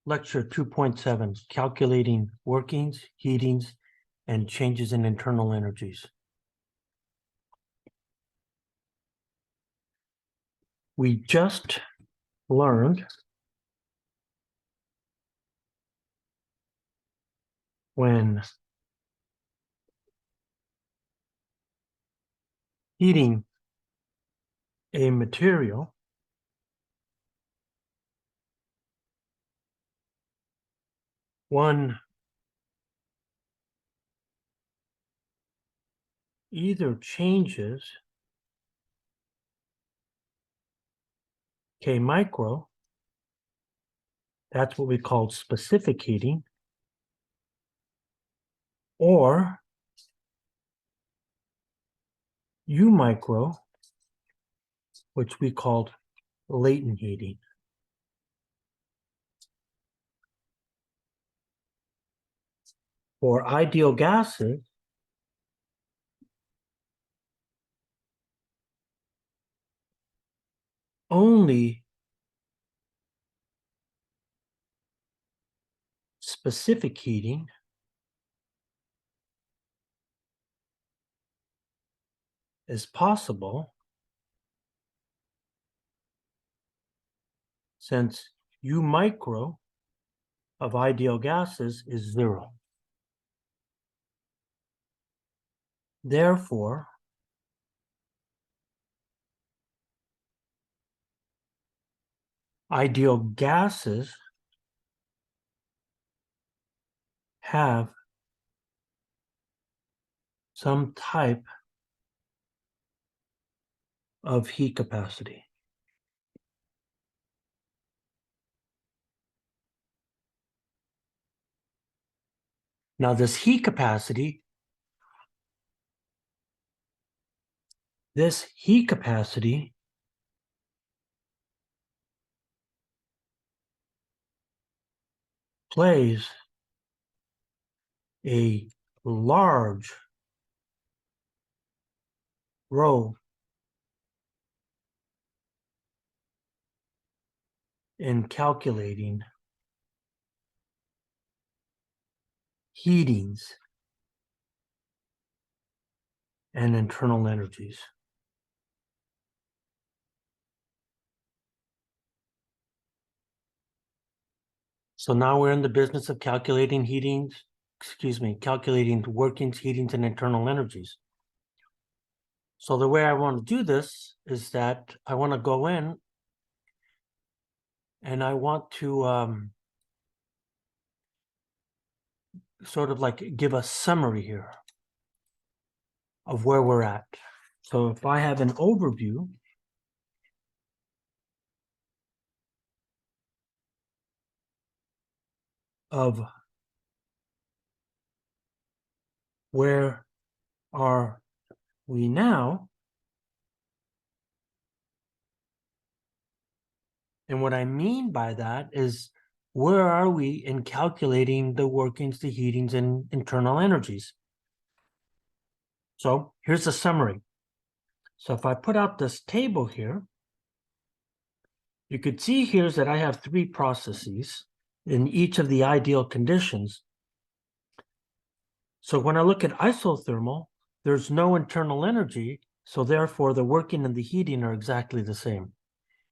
lecture 2.7, calculating workings, heatings, and changes in internal energies. We just learned when heating a material, one either changes K micro, that's what we call specific heating, or U micro, which we called latent heating. For ideal gases, only specific heating is possible, since U micro of ideal gases is 0. Therefore, ideal gases have some type of heat capacity. Now, this heat capacity plays a large role in calculating heatings and internal energies. So now we're in the business of calculating calculating workings, heatings, and internal energies. So the way I want to do this is that I want to go in and I want to sort of like give a summary here of where we're at. So if I have an overview of where are we now, and what I mean by that is where are we in calculating the workings, the heatings, and internal energies? So here's a summary. So if I put out this table here, you could see here that I have 3 processes in each of the ideal conditions. So when I look at isothermal, there's no internal energy, so therefore the working and the heating are exactly the same.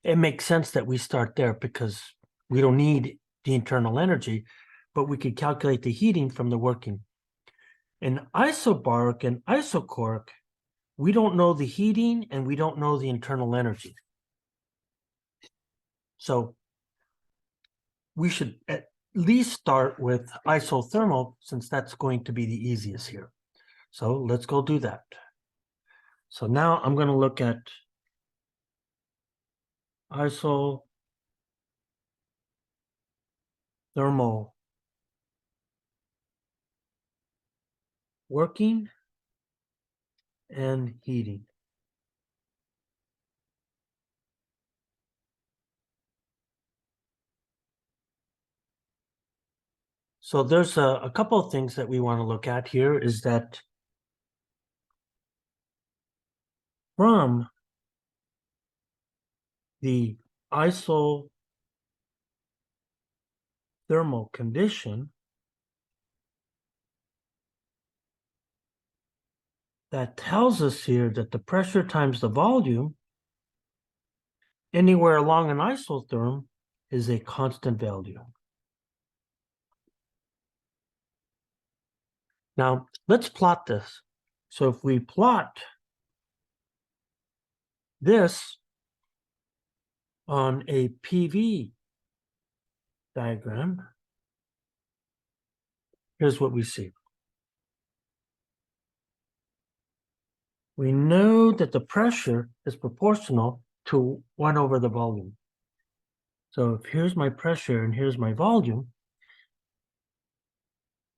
It makes sense that we start there because we don't need the internal energy, but we could calculate the heating from the working. In isobaric and isochoric, we don't know the heating and we don't know the internal energy. So we should at least start with isothermal, since that's going to be the easiest here. So let's go do that. So now I'm going to look at isothermal working and heating. So there's a couple of things that we want to look at here, is that from the isothermal thermal condition that tells us here that the pressure times the volume anywhere along an isotherm is a constant value. Now, let's plot this. So if we plot this on a PV diagram, here's what we see. We know that the pressure is proportional to 1 over the volume. So if here's my pressure and here's my volume,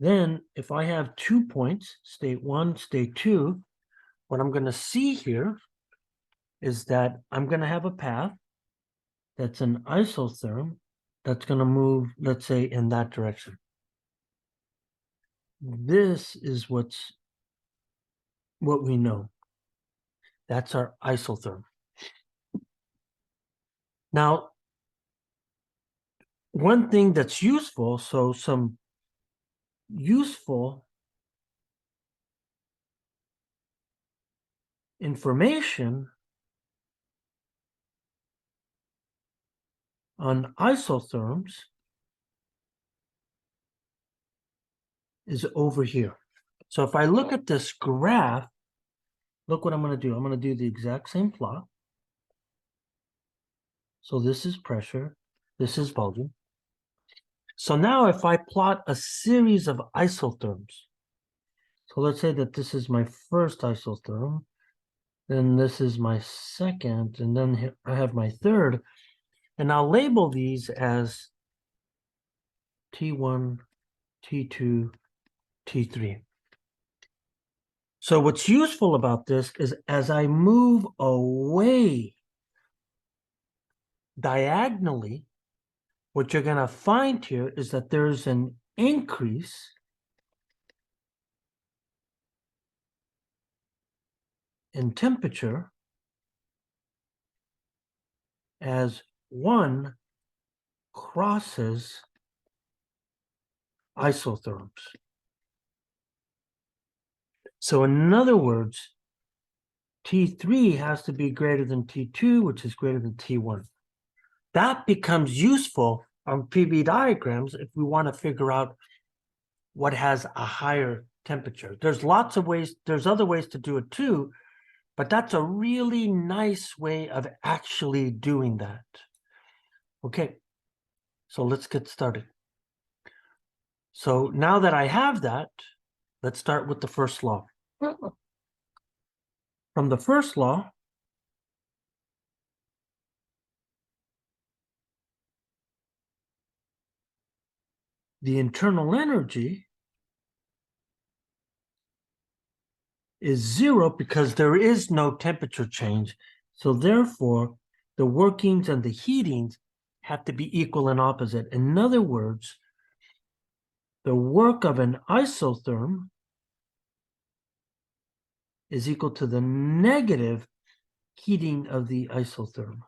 then if I have 2 points, state 1, state 2, what I'm going to see here is that I'm going to have a path that's an isotherm that's going to move, let's say, in that direction. This is what we know. That's our isotherm. Now, one thing that's useful, so some useful information on isotherms is over here. So if I look at this graph, look what I'm going to do. I'm going to do the exact same plot. So this is pressure, this is volume. So now if I plot a series of isotherms, so let's say that this is my first isotherm, then this is my second, and then I have my third, and I'll label these as T1, T2, T3. So what's useful about this is as I move away diagonally, what you're going to find here is that there's an increase in temperature as one crosses isotherms. So in other words, T3 has to be greater than T2, which is greater than T1. That becomes useful on PV diagrams if we want to figure out what has a higher temperature. There's lots of ways, there's other ways to do it too, but that's a really nice way of actually doing that. Okay, so let's get started. So now that I have that, let's start with the first law. From the first law, the internal energy is 0 because there is no temperature change. So therefore, the workings and the heatings have to be equal and opposite. In other words, the work of an isotherm is equal to the negative heating of the isotherm.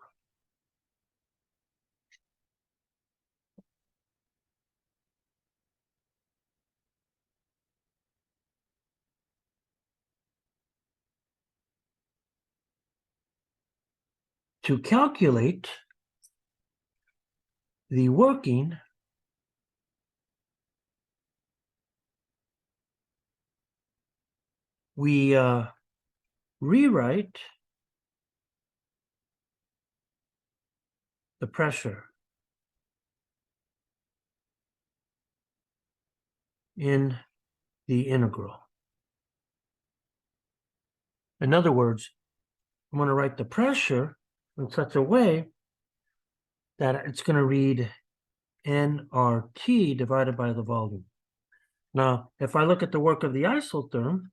To calculate the working, we rewrite the pressure in the integral. In other words, I'm going to write the pressure in such a way that it's going to read nRT divided by the volume. Now, if I look at the work of the isotherm,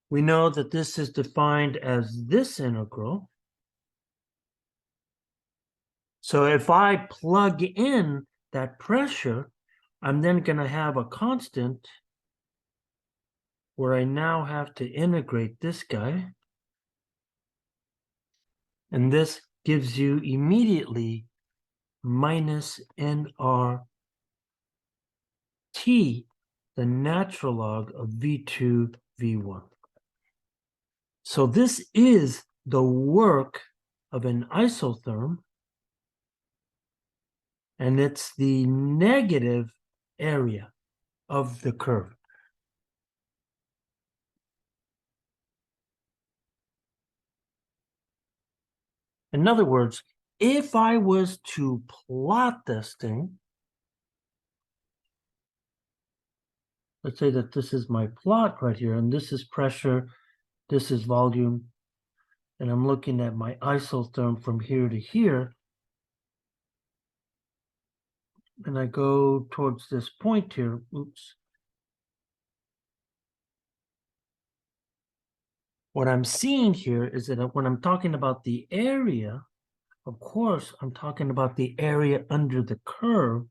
we know that this is defined as this integral. So if I plug in that pressure, I'm then going to have a constant where I now have to integrate this guy. And this gives you immediately minus nRT, the natural log of V2, V1. So this is the work of an isotherm, and it's the negative area of the curve. In other words, if I was to plot this thing, let's say that this is my plot right here, and this is pressure, this is volume, and I'm looking at my isotherm from here to here, and I go towards this point here, oops. What I'm seeing here is that when I'm talking about the area, of course, I'm talking about the area under the curve.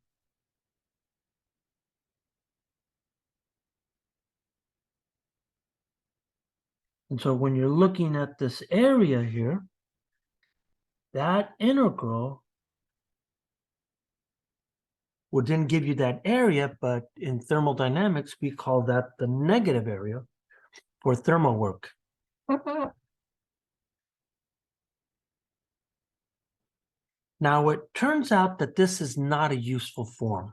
And so when you're looking at this area here, that integral would then give you that area, but in thermodynamics, we call that the negative area for thermal work. Now, it turns out that this is not a useful form.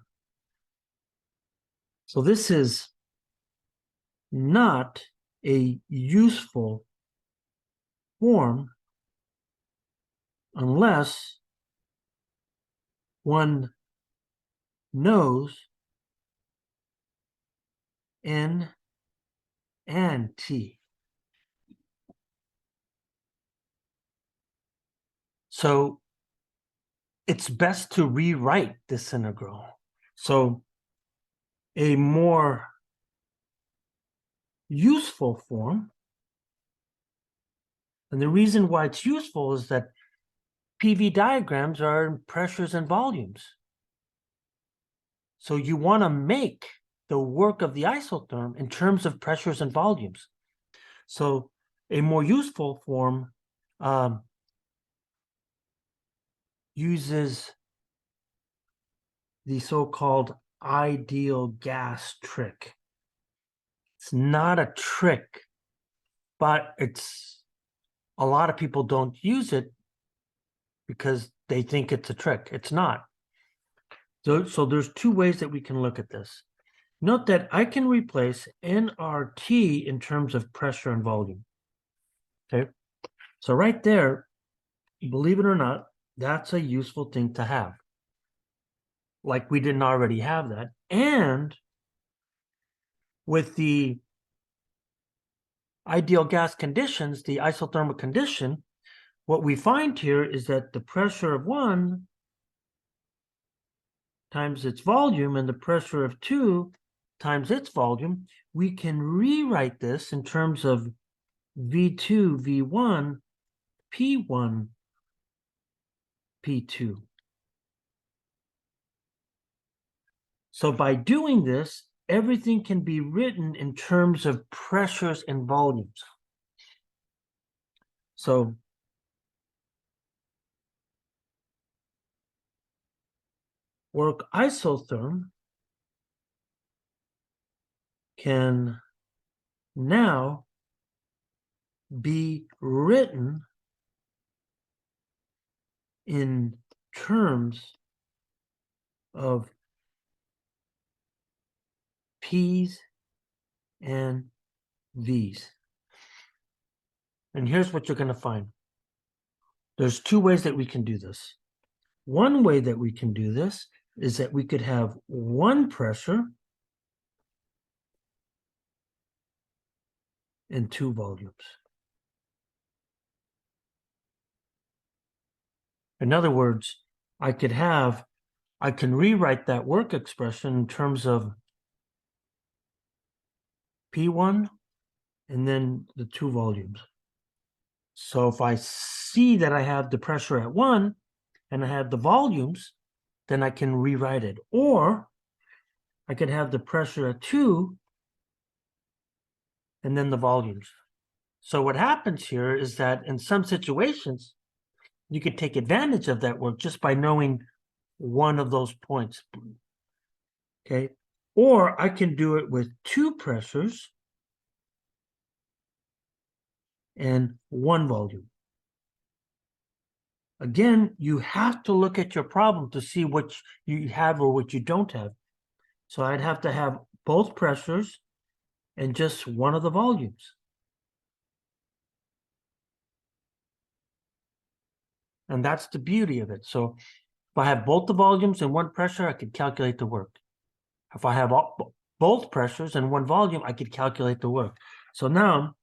So this is not a useful form unless one knows N and T. So it's best to rewrite this integral. So a more useful form, and the reason why it's useful is that PV diagrams are in pressures and volumes. So you want to make the work of the isotherm in terms of pressures and volumes. So a more useful form uses the so-called ideal gas trick. It's not a trick, but a lot of people don't use it because they think it's a trick. It's not. So there's two ways that we can look at this. Note that I can replace nRT in terms of pressure and volume. Okay, so right there, believe it or not, that's a useful thing to have. Like we didn't already have that. And with the ideal gas conditions, the isothermal condition, what we find here is that the pressure of 1 times its volume and the pressure of 2 times its volume, we can rewrite this in terms of V2, V1, P1, P2. So by doing this, everything can be written in terms of pressures and volumes. So work isotherm can now be written in terms of P's and V's. And here's what you're going to find. There's two ways that we can do this. One way that we can do this is that we could have one pressure and two volumes. In other words, I can rewrite that work expression in terms of P1 and then the two volumes. So if I see that I have the pressure at 1 and I have the volumes, then I can rewrite it. Or I could have the pressure at 2 and then the volumes. So what happens here is that in some situations, you could take advantage of that work just by knowing one of those points. Okay. Or I can do it with two pressures and one volume. Again, you have to look at your problem to see what you have or what you don't have. So I'd have to have both pressures and just one of the volumes. And that's the beauty of it. So if I have both the volumes and one pressure, I could calculate the work. If I have both pressures and one volume, I could calculate the work. So now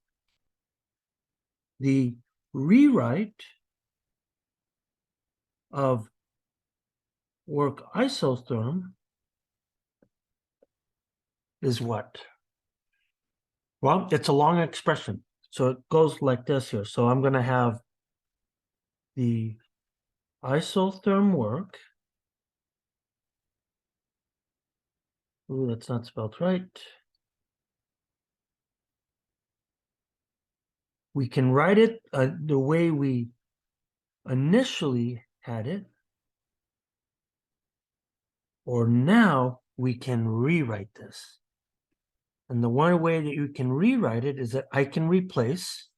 the rewrite of work isotherm is what? Well, it's a long expression. So it goes like this here. So I'm going to have the isotherm work. Ooh, that's not spelled right. We can write it the way we initially had it, or now we can rewrite this. And the one way that you can rewrite it is that I can replace,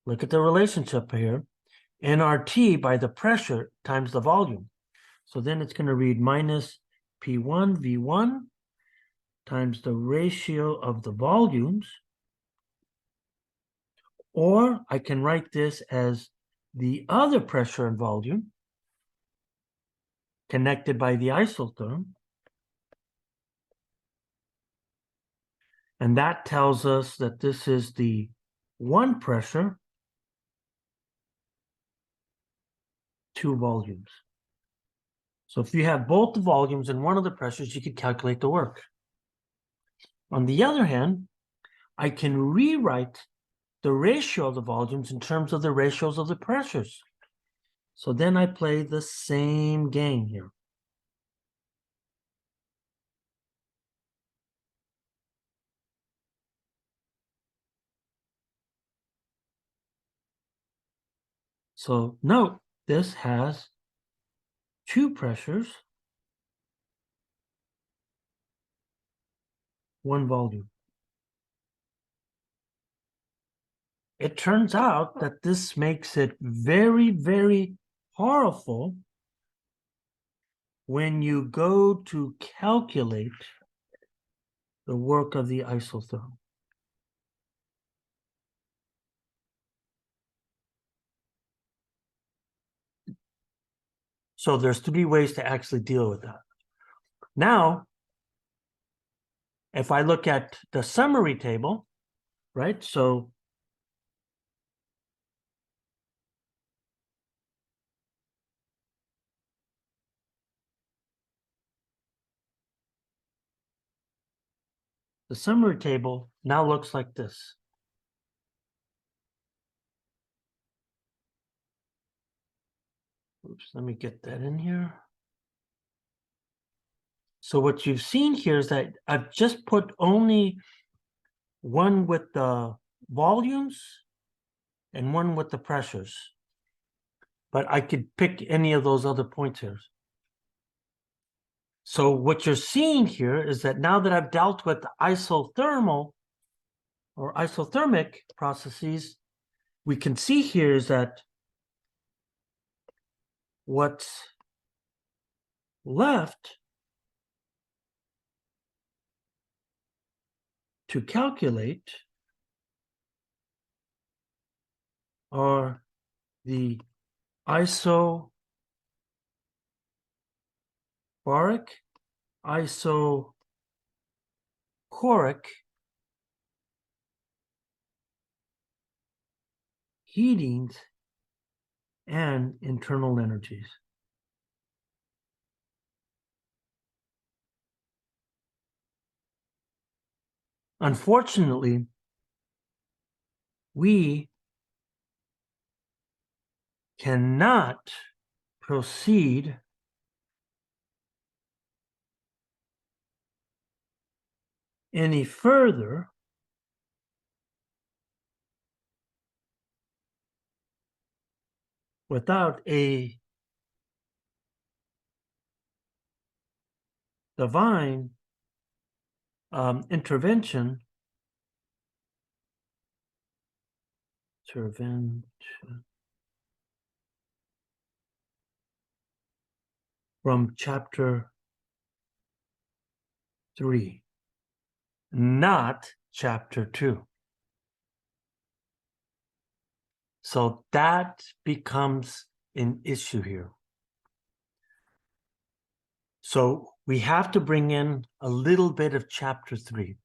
look at the relationship here, nRT by the pressure times the volume. So then it's going to read minus P1 V1 times the ratio of the volumes. Or I can write this as the other pressure and volume connected by the isotherm. And that tells us that this is the one pressure, two volumes. So if you have both the volumes and one of the pressures, you could calculate the work. On the other hand, I can rewrite the ratio of the volumes in terms of the ratios of the pressures. So then I play the same game here. So note, this has two pressures, one volume. It turns out that this makes it very, very powerful when you go to calculate the work of the isotherm. So there's three ways to actually deal with that. Now, if I look at the summary table, right? So the summary table now looks like this. Oops, let me get that in here. So what you've seen here is that I've just put only one with the volumes and one with the pressures. But I could pick any of those other points here. So what you're seeing here is that now that I've dealt with isothermal or isothermic processes, we can see here is that what's left to calculate are the isobaric, isochoric, heatings, and internal energies. Unfortunately, we cannot proceed any further without a divine intervention from chapter 3, not chapter 2. So that becomes an issue here. So we have to bring in a little bit of chapter 3.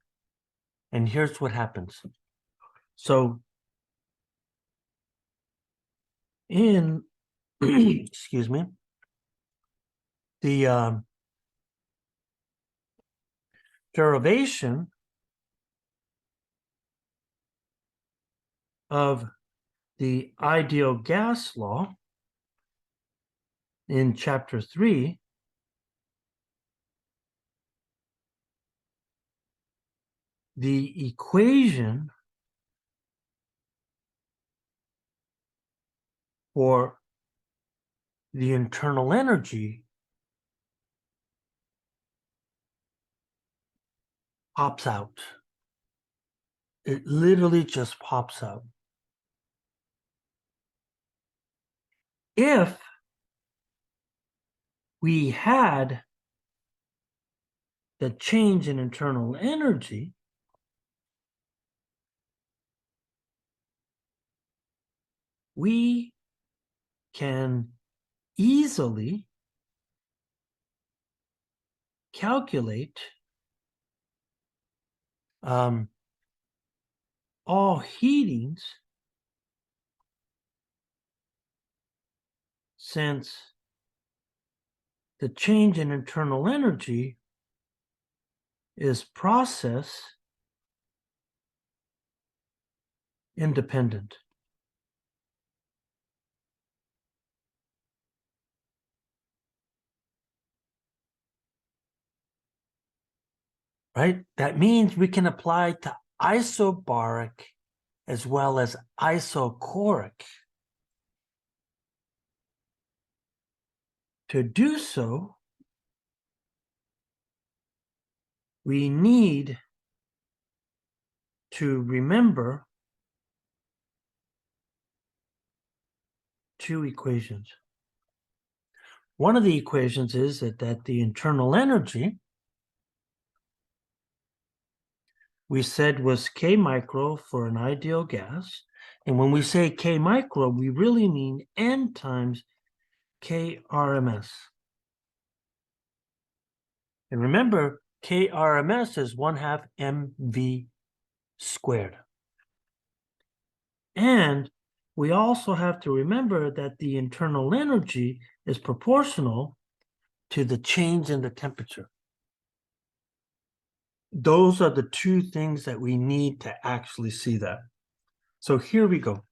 And here's what happens. So in, excuse me, the derivation of the ideal gas law in chapter 3 the equation for the internal energy pops out. It literally just pops out. If we had the change in internal energy, we can easily calculate all heatings, since the change in internal energy is process independent. Right? That means we can apply to isobaric as well as isochoric. To do so, we need to remember two equations. One of the equations is that the internal energy we said was K micro for an ideal gas. And when we say K micro, we really mean N times K RMS. And remember, K RMS is 1/2 mv squared. And we also have to remember that the internal energy is proportional to the change in the temperature. Those are the two things that we need to actually see that. So here we go.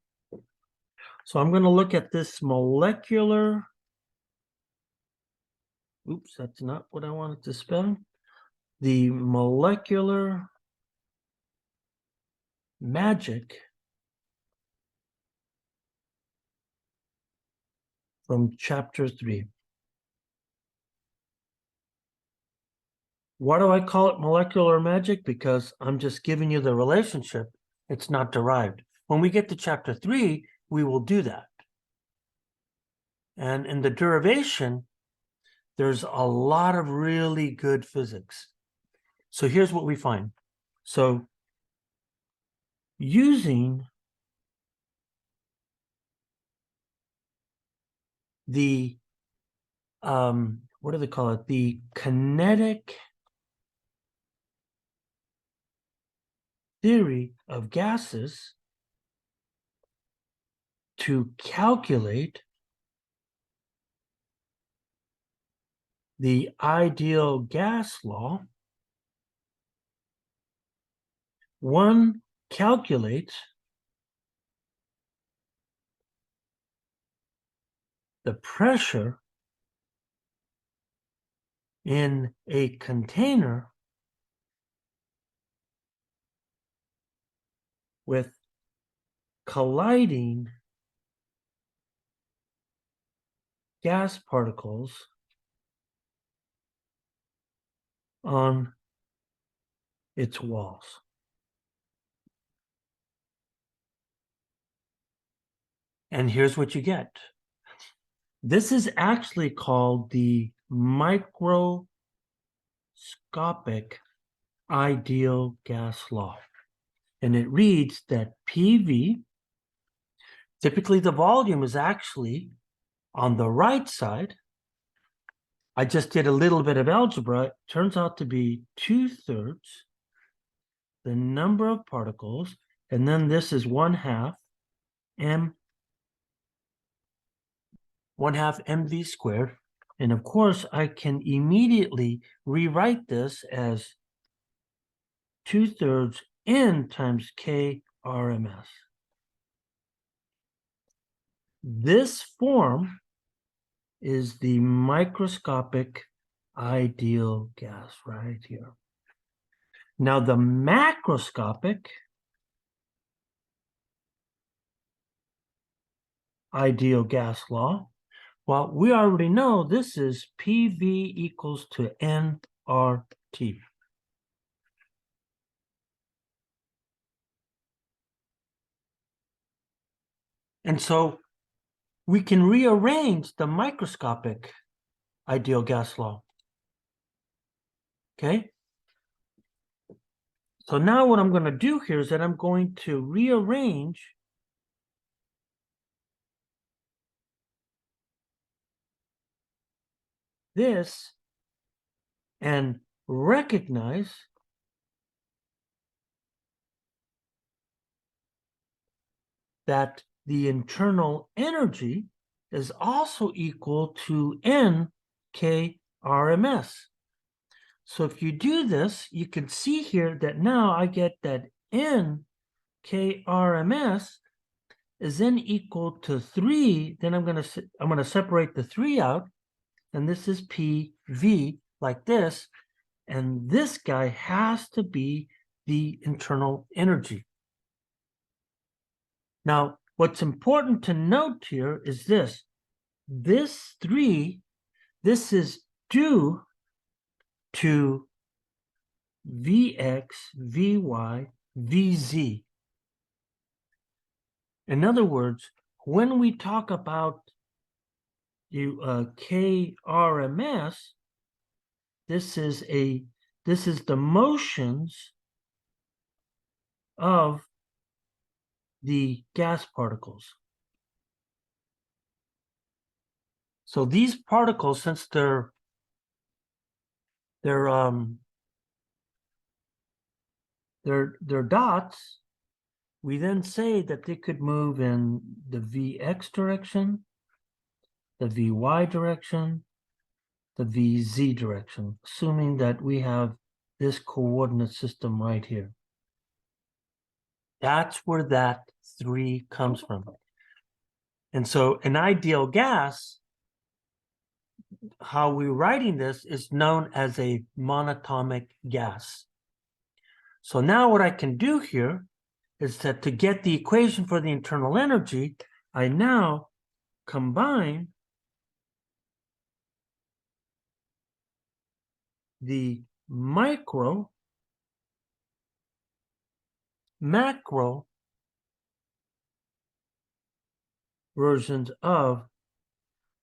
So I'm going to look at this molecular. Oops, that's not what I wanted to spell. The molecular magic from chapter 3. Why do I call it molecular magic? Because I'm just giving you the relationship. It's not derived. When we get to chapter 3, we will do that. And in the derivation, there's a lot of really good physics. So here's what we find. So using the, what do they call it? The kinetic theory of gases to calculate the ideal gas law, one calculates the pressure in a container with colliding gas particles on its walls. And here's what you get. This is actually called the microscopic ideal gas law. And it reads that PV, typically the volume is actually on the right side. I just did a little bit of algebra. It turns out to be 2/3 the number of particles, and then this is 1/2 mv squared. And of course, I can immediately rewrite this as 2/3 n times k RMS. This form is the microscopic ideal gas right here. Now the macroscopic ideal gas law, well, we already know this is PV equals to nRT. And so we can rearrange the microscopic ideal gas law. Okay? So now what I'm going to do here is that I'm going to rearrange this and recognize that the internal energy is also equal to n k RMS. So if you do this, you can see here that now I get that n k RMS is then equal to 3. Then I'm going to separate the 3 out, and this is PV like this, and this guy has to be the internal energy. Now, what's important to note here is this. This 3, this is due to Vx, Vy, Vz. In other words, when we talk about KRMS, this is the motions of the gas particles. So these particles, since they're dots, we then say that they could move in the Vx direction, the Vy direction, the Vz direction, assuming that we have this coordinate system right here. That's where that 3 comes from. And so an ideal gas, how we're writing this, is known as a monatomic gas. So now what I can do here is that to get the equation for the internal energy, I now combine the macro versions of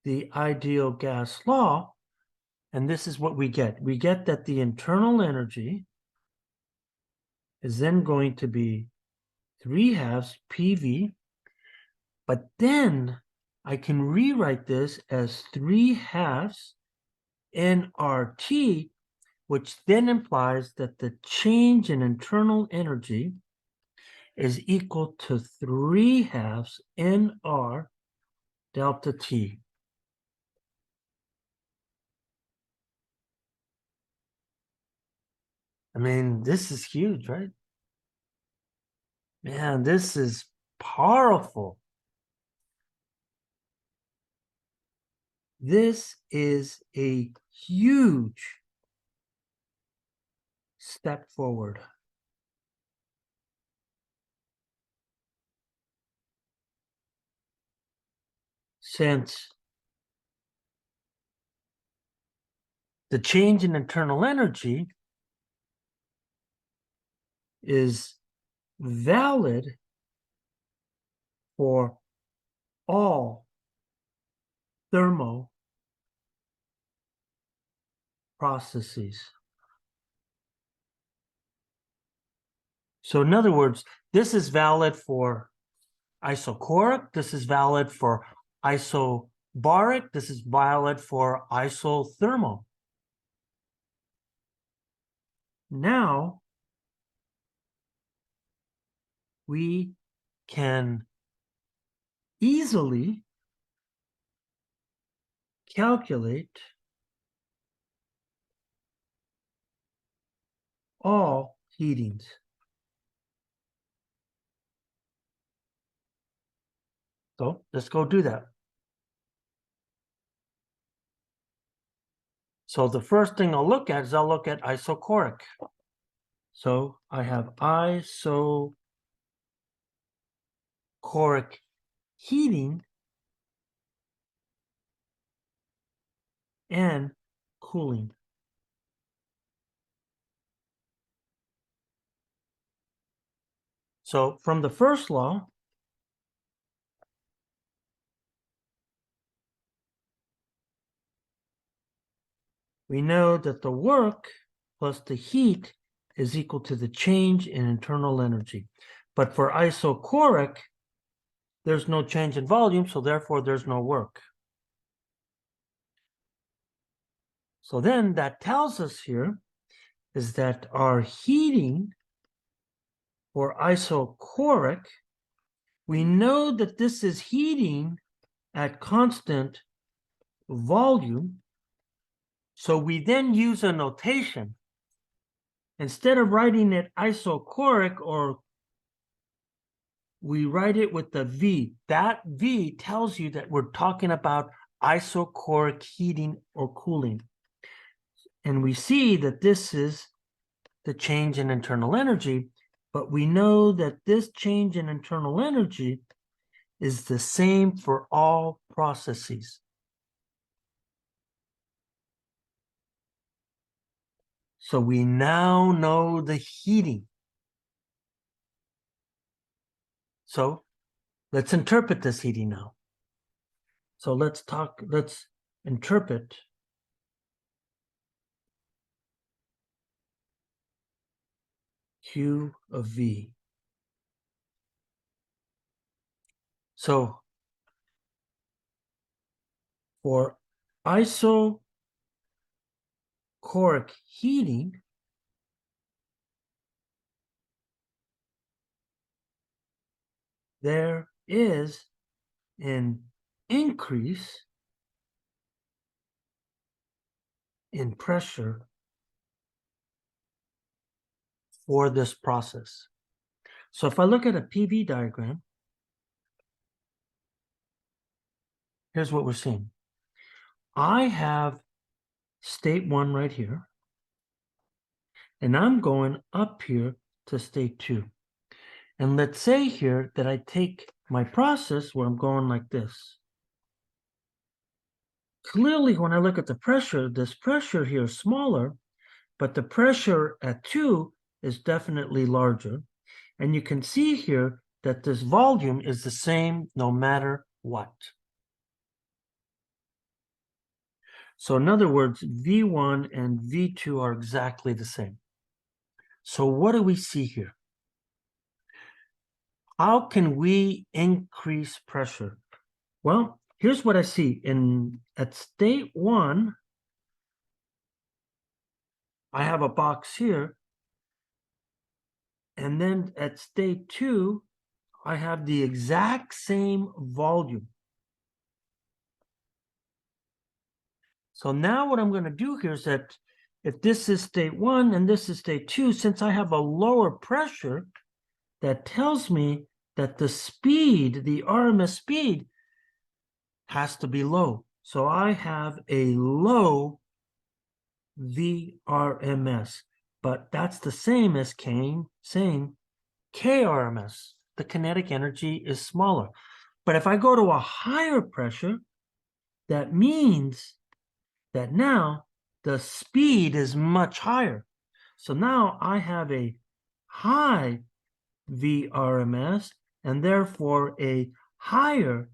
the ideal gas law, and this is what we get. We get that the internal energy is then going to be 3/2 PV, but then I can rewrite this as 3/2 nRT, which then implies that the change in internal energy is equal to 3/2 nR delta T. I mean, this is huge, right? Man, this is powerful. This is a huge step forward. Since the change in internal energy is valid for all thermal processes. So in other words, this is valid for isochoric, this is valid for isobaric, this is valid for isothermal. Now, we can easily calculate all heatings. So let's go do that. So the first thing I'll look at is I'll look at isochoric. So I have isochoric heating and cooling. So from the first law, we know that the work plus the heat is equal to the change in internal energy. But for isochoric, there's no change in volume, so therefore there's no work. So then that tells us here is that our heating for isochoric, we know that this is heating at constant volume. So we then use a notation. Instead of writing it isochoric, or we write it with the V. That V tells you that we're talking about isochoric heating or cooling. And we see that this is the change in internal energy, but we know that this change in internal energy is the same for all processes. So we now know the heating. So let's interpret this heating now. So let's interpret Q of V. So for isochoric heating, there is an increase in pressure for this process. So if I look at a PV diagram, here's what we're seeing. I have state 1 right here, and I'm going up here to state 2. And let's say here that I take my process where I'm going like this. Clearly, when I look at the pressure, this pressure here is smaller, but the pressure at 2 is definitely larger. And you can see here that this volume is the same no matter what. So in other words, V1 and V2 are exactly the same. So what do we see here? How can we increase pressure? Well, here's what I see. At state 1, I have a box here. And then at state 2, I have the exact same volume. So now what I'm going to do here is that if this is state 1 and this is state 2, since I have a lower pressure, that tells me that the speed, the RMS speed, has to be low. So I have a low VRMS, but that's the same as saying KRMS. The kinetic energy is smaller. But if I go to a higher pressure, that means that now the speed is much higher. So now I have a high VRMS and therefore a higher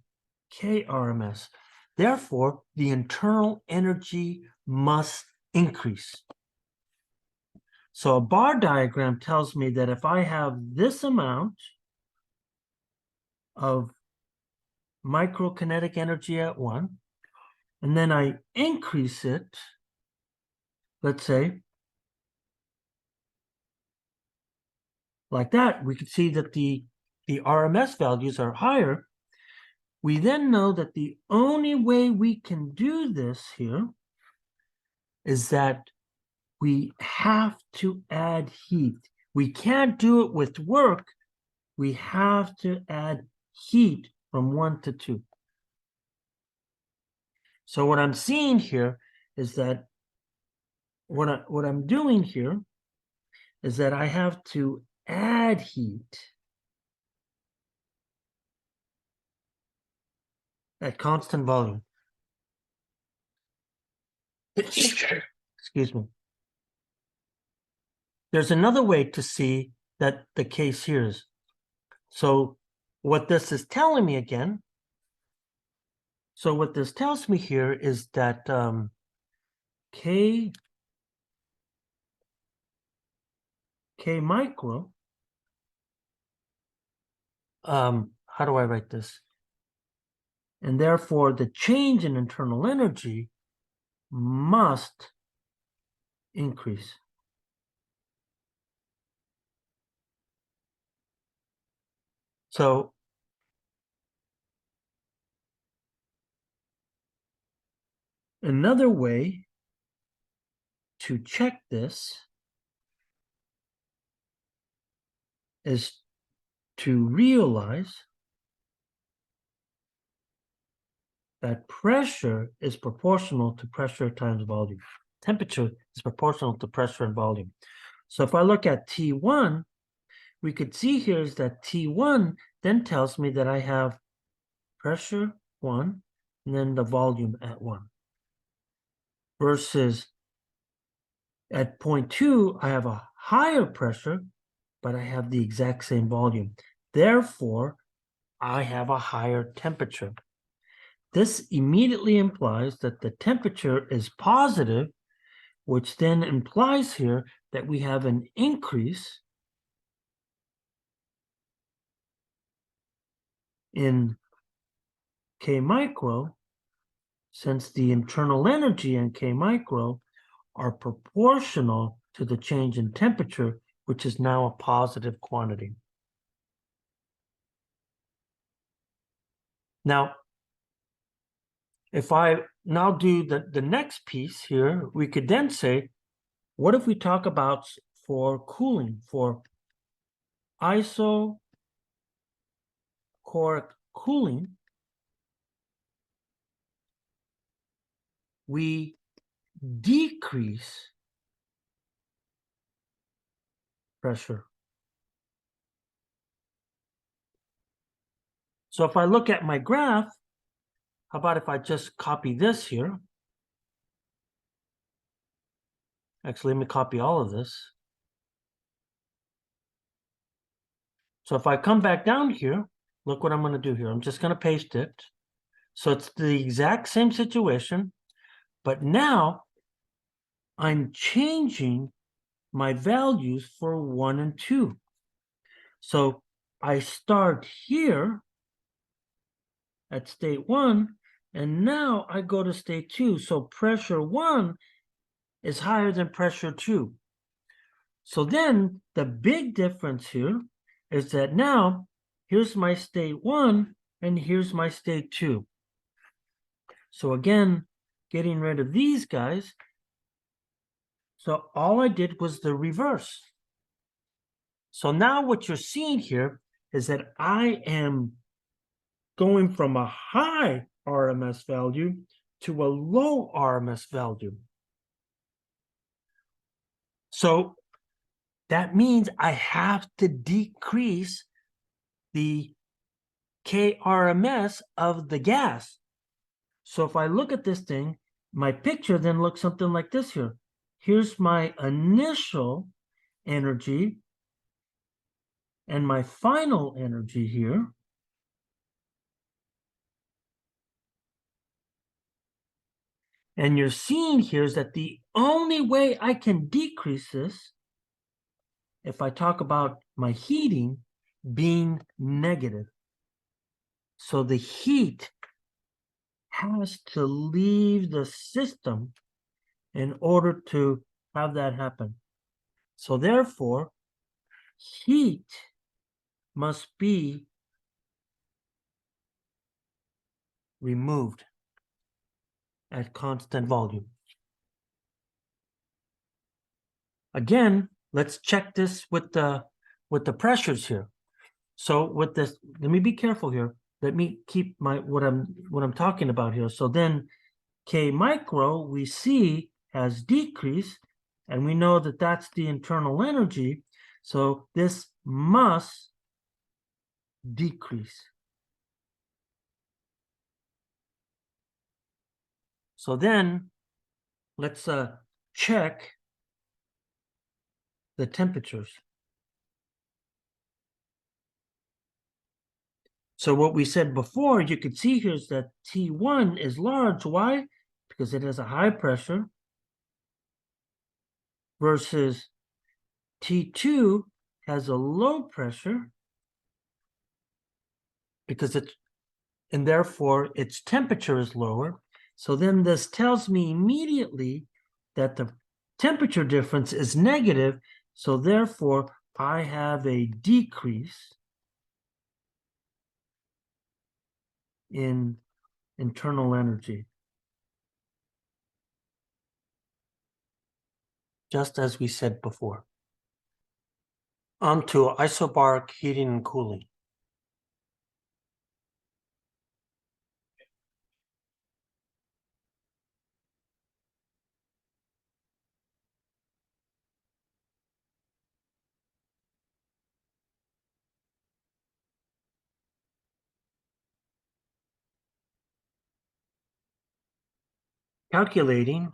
KRMS. Therefore, the internal energy must increase. So a bar diagram tells me that if I have this amount of microkinetic energy at 1, and then I increase it, let's say, like that, we can see that the RMS values are higher. We then know that the only way we can do this here is that we have to add heat. We can't do it with work. We have to add heat from 1 to 2. So what I'm seeing here is that what I'm doing here is that I have to add heat at constant volume. Excuse me. There's another way to see that the case here is. So what this is telling me again, so what this tells me here is that K micro, how do I write this? And therefore the change in internal energy must increase. So another way to check this is to realize that pressure is proportional to pressure times volume. Temperature is proportional to pressure and volume. So if I look at T1, we could see here is that T1 then tells me that I have pressure 1 and then the volume at 1. Versus at point 2, I have a higher pressure, but I have the exact same volume. Therefore, I have a higher temperature. This immediately implies that the temperature is positive, which then implies here that we have an increase in K micro, since the internal energy in K micro are proportional to the change in temperature, which is now a positive quantity. Now, if I now do the next piece here, we could then say, what if we talk about for cooling, for isochoric cooling, we decrease pressure. So if I look at my graph, how about if I just copy this here? Actually, let me copy all of this. So if I come back down here, look what I'm going to do here. I'm just going to paste it. So it's the exact same situation, but now I'm changing my values for 1 and 2. So I start here at state 1, and now I go to state 2. So pressure 1 is higher than pressure 2. So then the big difference here is that now here's my state 1 and here's my state 2. So again, getting rid of these guys. So all I did was the reverse. So now what you're seeing here is that I am going from a high RMS value to a low RMS value. So that means I have to decrease the KRMS of the gas. So if I look at this thing, my picture then looks something like this here. Here's my initial energy and my final energy here. And you're seeing here is that the only way I can decrease this, if I talk about my heating being negative. So the heat has to leave the system in order to have that happen. So therefore, heat must be removed at constant volume. Again, let's check this with the pressures here. So with this, let me be careful here. Let me keep my what I'm talking about here. So then K micro we see has decreased, and we know that that's the internal energy. So this must decrease. So then let's check the temperatures. So what we said before, you could see here is that T1 is large. Why? Because it has a high pressure versus T2 has a low pressure because it's, and therefore its temperature is lower. So then this tells me immediately that the temperature difference is negative. So therefore I have a decrease in internal energy. Just as we said before. On to isobaric heating and cooling. Calculating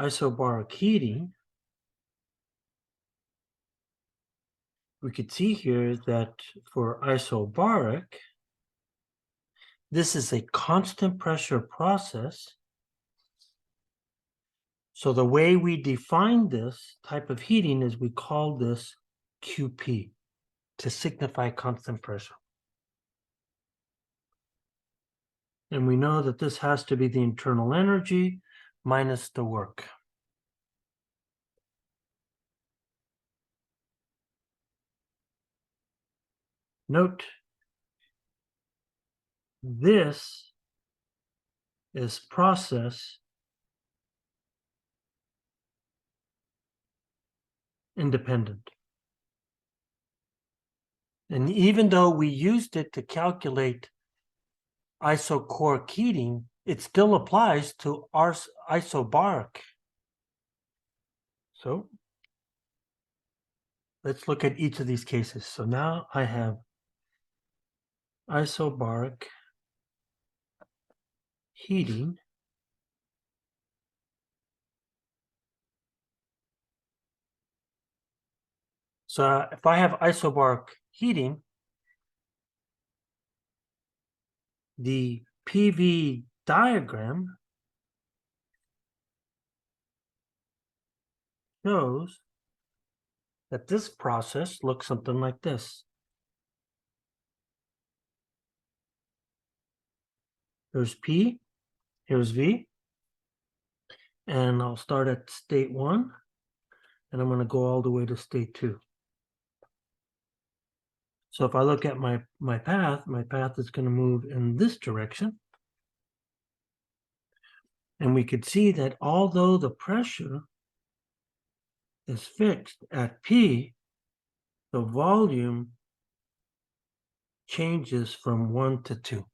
isobaric heating, we could see here that for isobaric, this is a constant pressure process. So the way we define this type of heating is we call this QP to signify constant pressure. And we know that this has to be the internal energy minus the work. Note, this is process independent. And even though we used it to calculate isochoric heating, it still applies to our isobaric. So let's look at each of these cases. So now I have isobaric heating. So if I have isobaric heating, the PV diagram shows that this process looks something like this. Here's P, here's V, and I'll start at state 1, and I'm going to go all the way to state 2. So if I look at my path is going to move in this direction. And we could see that although the pressure is fixed at P, the volume changes from 1 to 2.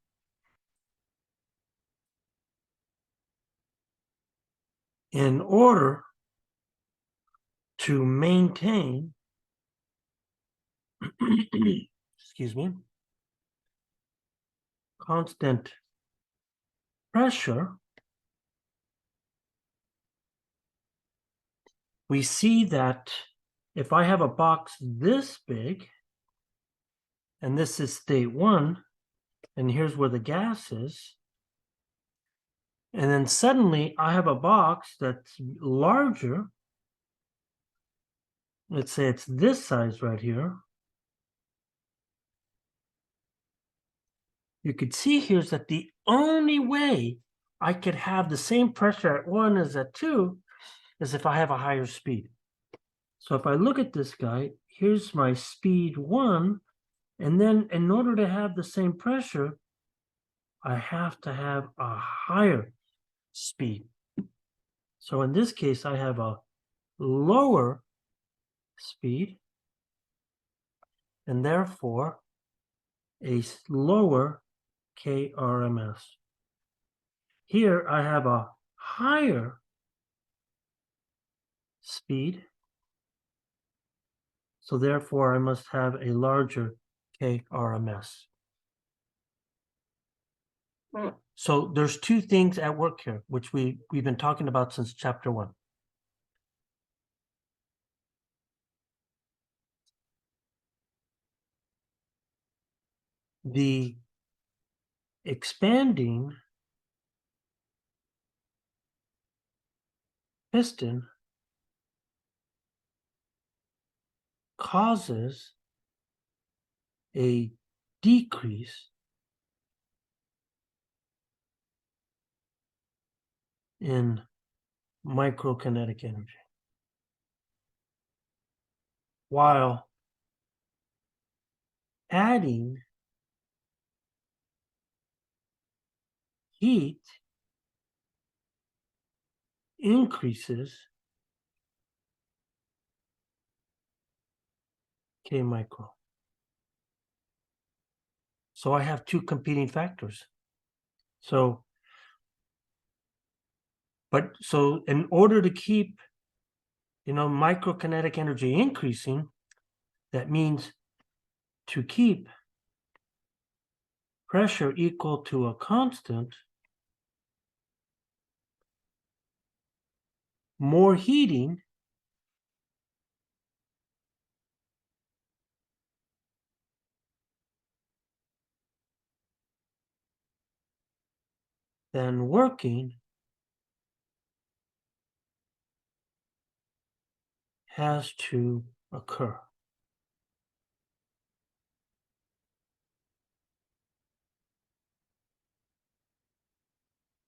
In order to maintain excuse me, constant pressure, we see that if I have a box this big, and this is state 1, and here's where the gas is, and then suddenly I have a box that's larger, let's say it's this size right here, you could see here is that the only way I could have the same pressure at 1 as at 2 is if I have a higher speed. So if I look at this guy, here's my speed 1, and then in order to have the same pressure, I have to have a higher speed. So in this case, I have a lower speed, and therefore a lower KRMS. Here I have a higher speed, so therefore I must have a larger KRMS. So there's two things at work here, which we've been talking about since chapter 1. The expanding piston causes a decrease in microkinetic energy, while adding heat increases K micro. So I have two competing factors. So in order to keep, microkinetic energy increasing, that means to keep pressure equal to a constant, more heating than working has to occur.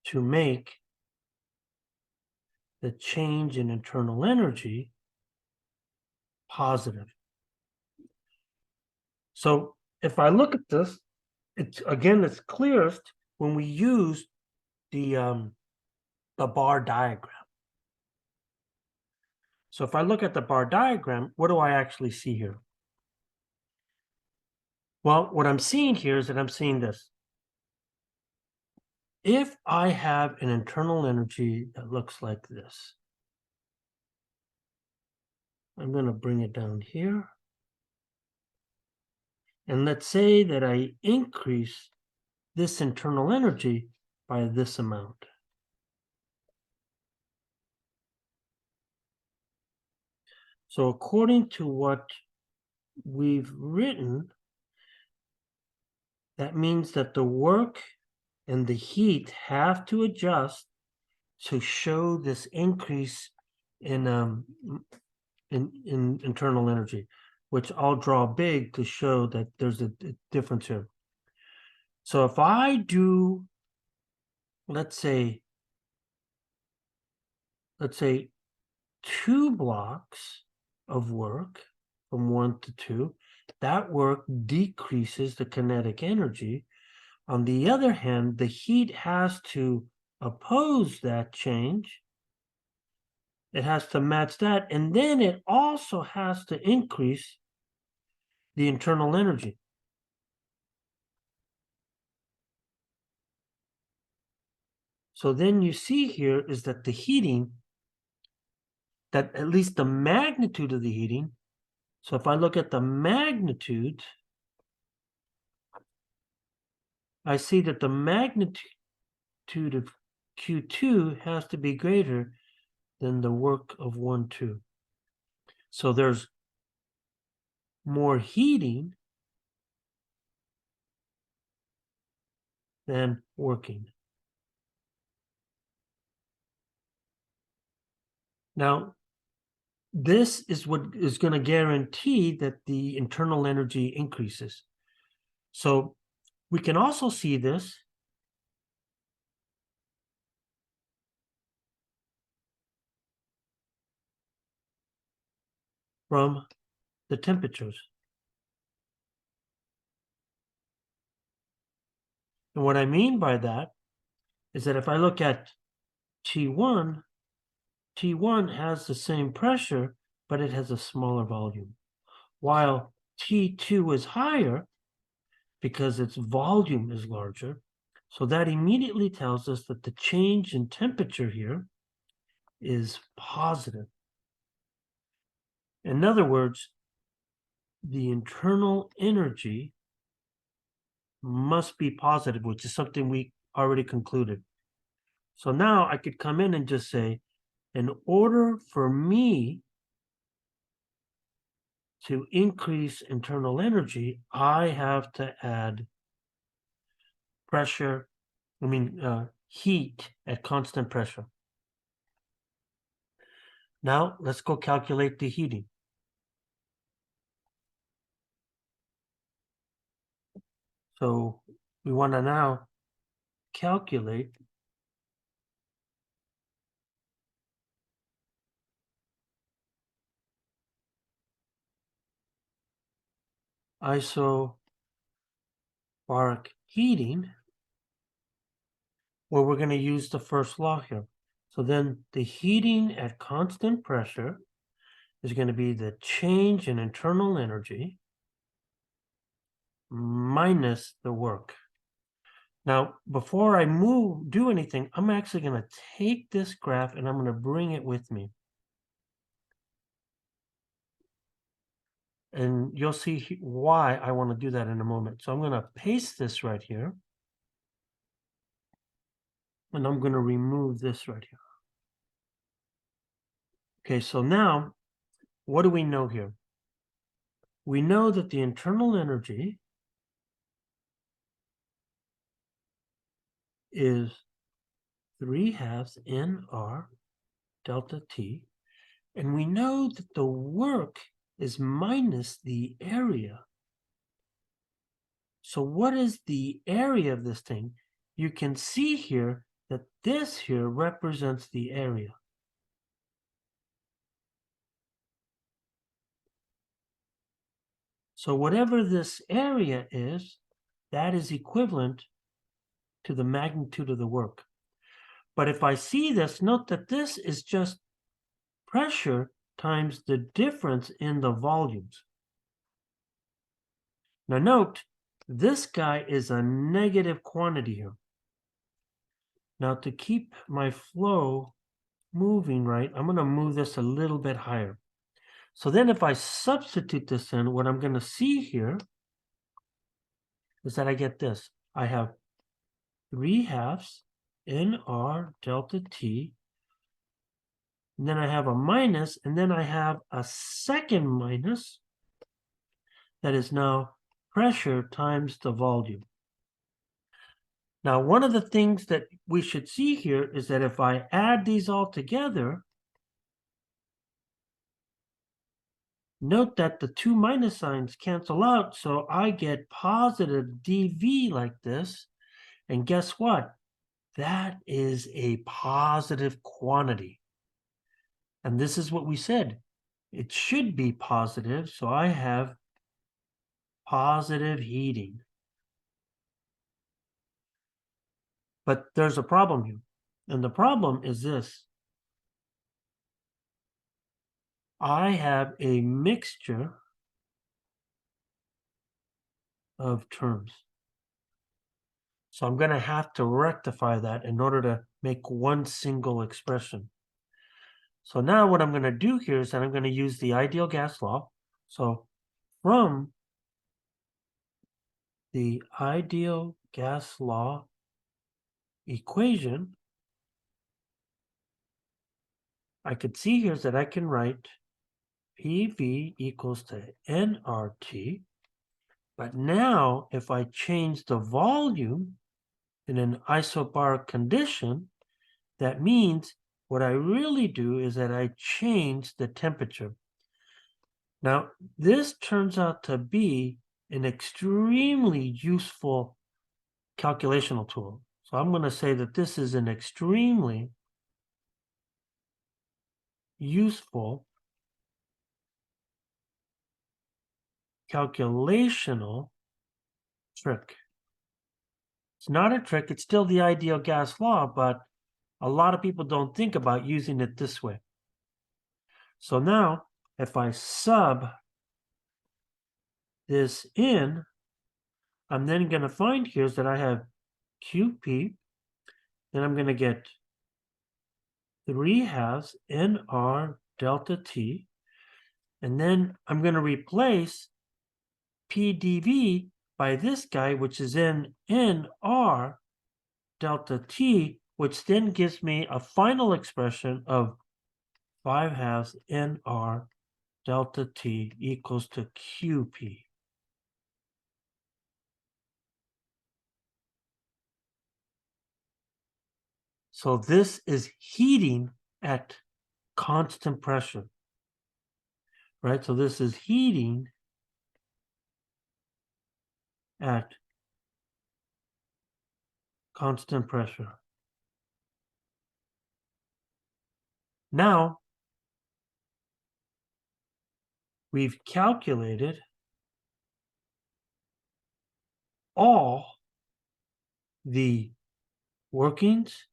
To make the change in internal energy positive. So if I look at this, it's clearest when we use the bar diagram. So if I look at the bar diagram, what do I actually see here? Well, what I'm seeing here is that I'm seeing this. If I have an internal energy that looks like this, I'm going to bring it down here. And let's say that I increase this internal energy by this amount. So according to what we've written, that means that the work and the heat have to adjust to show this increase in internal energy, which I'll draw big to show that there's a difference here. So if I do, let's say 2 blocks of work from 1 to 2, that work decreases the kinetic energy. On the other hand, the heat has to oppose that change. It has to match that, and then it also has to increase the internal energy. So then you see here is that the heating, that at least the magnitude of the heating So if I look at the magnitude, I see that the magnitude of Q2 has to be greater than the work of 1, 2. So there's more heating than working. Now, this is what is going to guarantee that the internal energy increases. So we can also see this from the temperatures. And what I mean by that is that if I look at T1, T1 has the same pressure, but it has a smaller volume. While T2 is higher because its volume is larger. So that immediately tells us that the change in temperature here is positive. In other words, the internal energy must be positive, which is something we already concluded. So now I could come in and just say, in order for me to increase internal energy, I have to add pressure, heat at constant pressure. Now let's go calculate the heating. So we want to now calculate isobaric heating, where we're going to use the first law here. So then the heating at constant pressure is going to be the change in internal energy minus the work. Now, before I do anything, I'm actually going to take this graph and I'm going to bring it with me. And you'll see why I want to do that in a moment. So I'm going to paste this right here. And I'm going to remove this right here. Okay, so now, what do we know here? We know that the internal energy is 3/2 nR delta T. And we know that the work is minus the area. So what is the area of this thing? You can see here that this here represents the area. So whatever this area is, that is equivalent to the magnitude of the work. But if I see this, note that this is just pressure times the difference in the volumes. Now note, this guy is a negative quantity here. Now to keep my flow moving right, I'm going to move this a little bit higher. So then if I substitute this in, what I'm going to see here is that I get this. I have 3/2 nR delta T, and then I have a minus, and then I have a second minus that is now pressure times the volume. Now, one of the things that we should see here is that if I add these all together, note that the two minus signs cancel out, so I get positive dV like this. And guess what? That is a positive quantity. And this is what we said. It should be positive, so I have positive heating. But there's a problem here. And the problem is this. I have a mixture of terms. So I'm going to have to rectify that in order to make one single expression. So now what I'm going to do here is that I'm going to use the ideal gas law. So from the ideal gas law equation, I could see here that I can write PV equals to nRT. But now if I change the volume in an isobaric condition, that means what I really do is that I change the temperature. Now, this turns out to be an extremely useful calculational tool. So I'm going to say that this is an extremely useful calculational trick. It's not a trick, it's still the ideal gas law, but a lot of people don't think about using it this way. So now, if I sub this in, I'm then going to find here that I have QP, then I'm going to get 3/2 NR delta T, and then I'm going to replace PdV by this guy, which is in NR delta T, which then gives me a final expression of 5/2 NR delta T equals to QP. So this is heating at constant pressure, right? So this is heating at constant pressure. Now, we've calculated all the workings,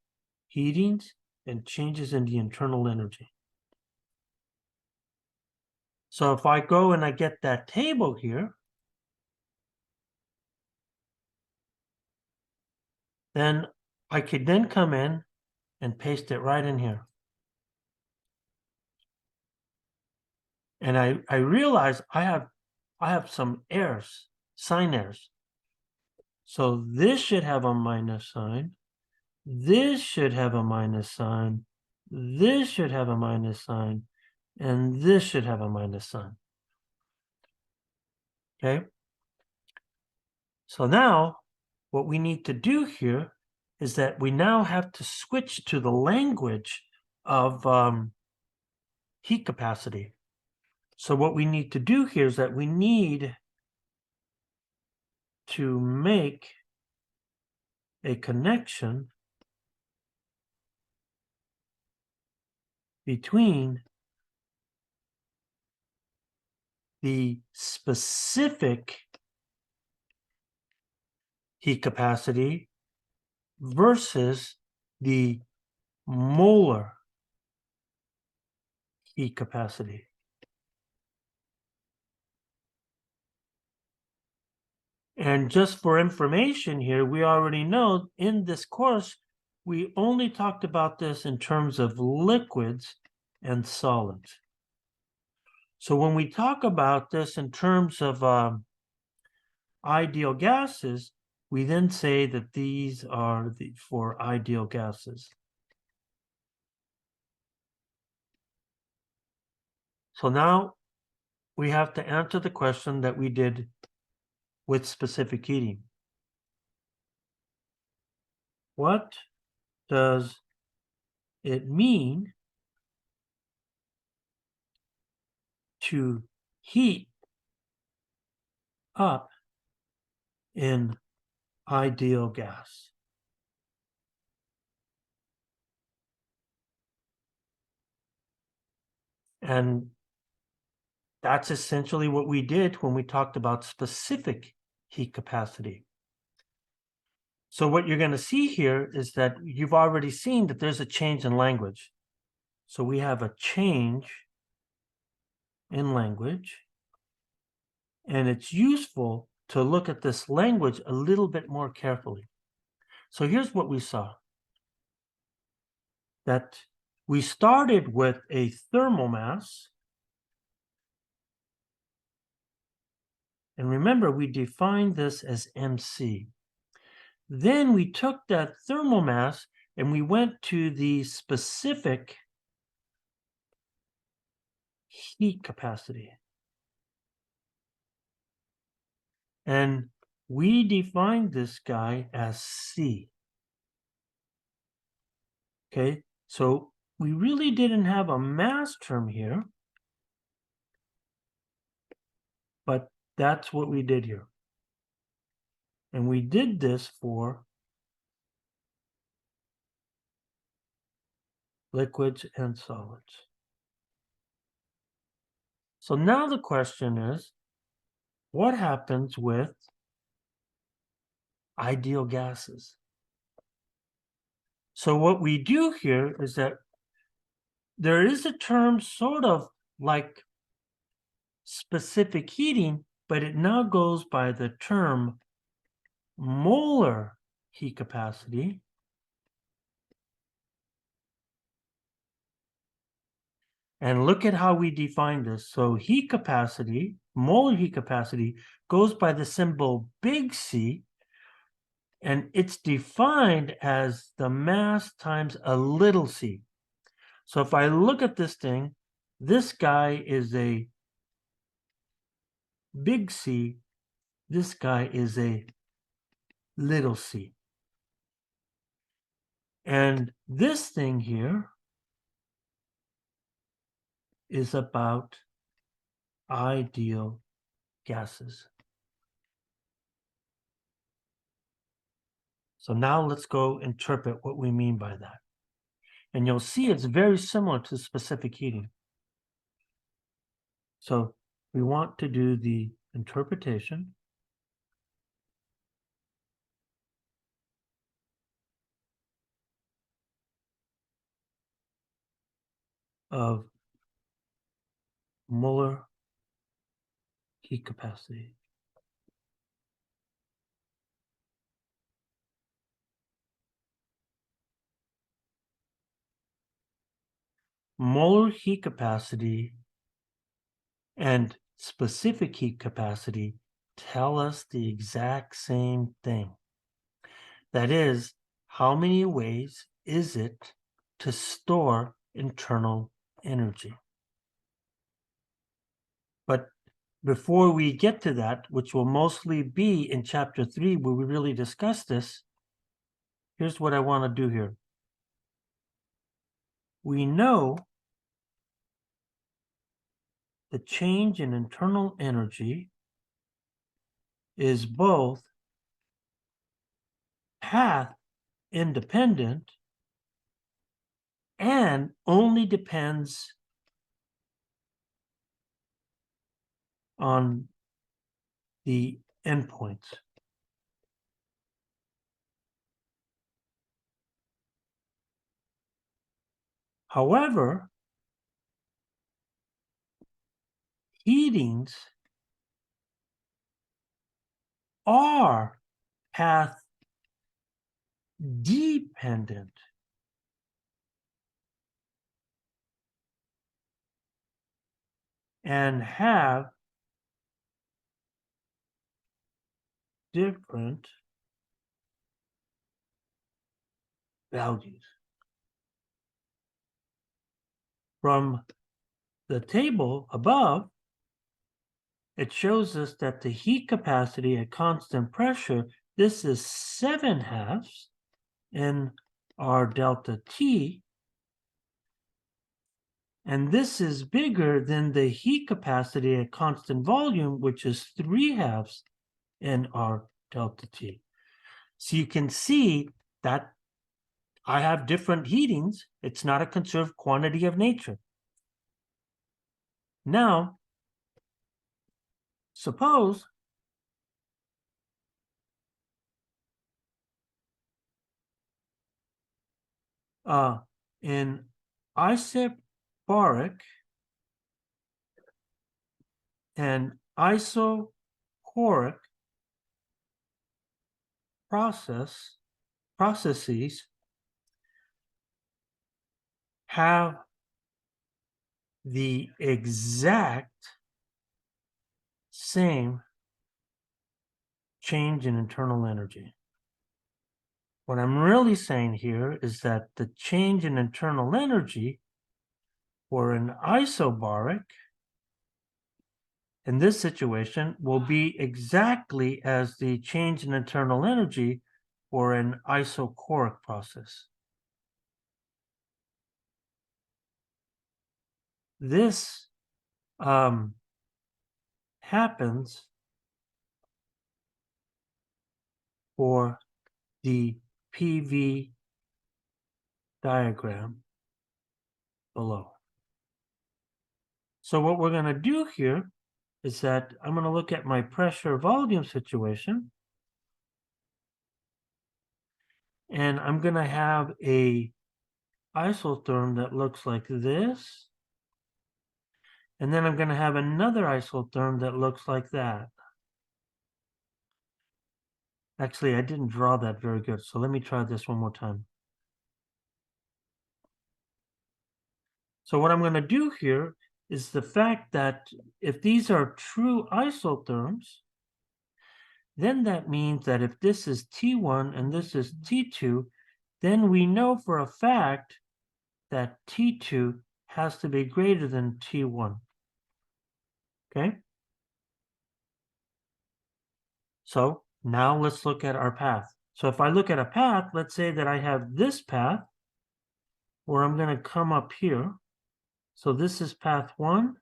heatings, and changes in the internal energy. So if I go and I get that table here, then I could then come in and paste it right in here. And I realize I have some errors, sign errors. So this should have a minus sign. This should have a minus sign. This should have a minus sign. And this should have a minus sign. Okay. So now what we need to do here is that we now have to switch to the language of heat capacity. So what we need to do here is that we need to make a connection between the specific heat capacity versus the molar heat capacity. And just for information here, we already know in this course, we only talked about this in terms of liquids and solids. So when we talk about this in terms of ideal gases, we then say that these are for ideal gases. So now we have to answer the question that we did with specific heating. What does it mean to heat up in ideal gas? And that's essentially what we did when we talked about specific heat capacity. So what you're going to see here is that you've already seen that there's a change in language. So we have a change in language, and it's useful to look at this language a little bit more carefully. So here's what we saw. That we started with a thermal mass And remember, we defined this as MC. Then we took that thermal mass and we went to the specific heat capacity. And we defined this guy as C. Okay, so we really didn't have a mass term here, but that's what we did here. And we did this for liquids and solids. So now the question is, what happens with ideal gases? So what we do here is that there is a term sort of like specific heating, but it now goes by the term molar heat capacity. And look at how we define this. So heat capacity, molar heat capacity, goes by the symbol big C, and it's defined as the mass times a little c. So if I look at this thing, this guy is a big C, this guy is a little c. And this thing here is about ideal gases. So now let's go interpret what we mean by that. And you'll see it's very similar to specific heating. So we want to do the interpretation of molar heat capacity. Molar heat capacity and specific heat capacity tell us the exact same thing. That is, how many ways is it to store internal energy? But before we get to that, which will mostly be in chapter 3, where we really discuss this, here's what I want to do here. We know the change in internal energy is both path independent and only depends on the endpoints. However, heatings are path dependent. And have different values. From the table above, it shows us that the heat capacity at constant pressure, this is 7/2 in our delta T, and this is bigger than the heat capacity at constant volume, which is 3/2 in our delta T. So you can see that I have different heatings. It's not a conserved quantity of nature. Now, suppose in isobaric and isochoric processes have the exact same change in internal energy. What I'm really saying here is that the change in internal energy for an isobaric in this situation will be exactly as the change in internal energy for an isochoric process. This happens for the PV diagram below. So what we're going to do here is that I'm going to look at my pressure volume situation, and I'm going to have a isotherm that looks like this, and then I'm going to have another isotherm that looks like that. Actually, I didn't draw that very good, so let me try this one more time. So what I'm going to do here is the fact that if these are true isotherms, then that means that if this is T1 and this is T2, then we know for a fact that T2 has to be greater than T1. Okay? So now let's look at our path. So if I look at a path, let's say that I have this path where I'm going to come up here. So this is path 1,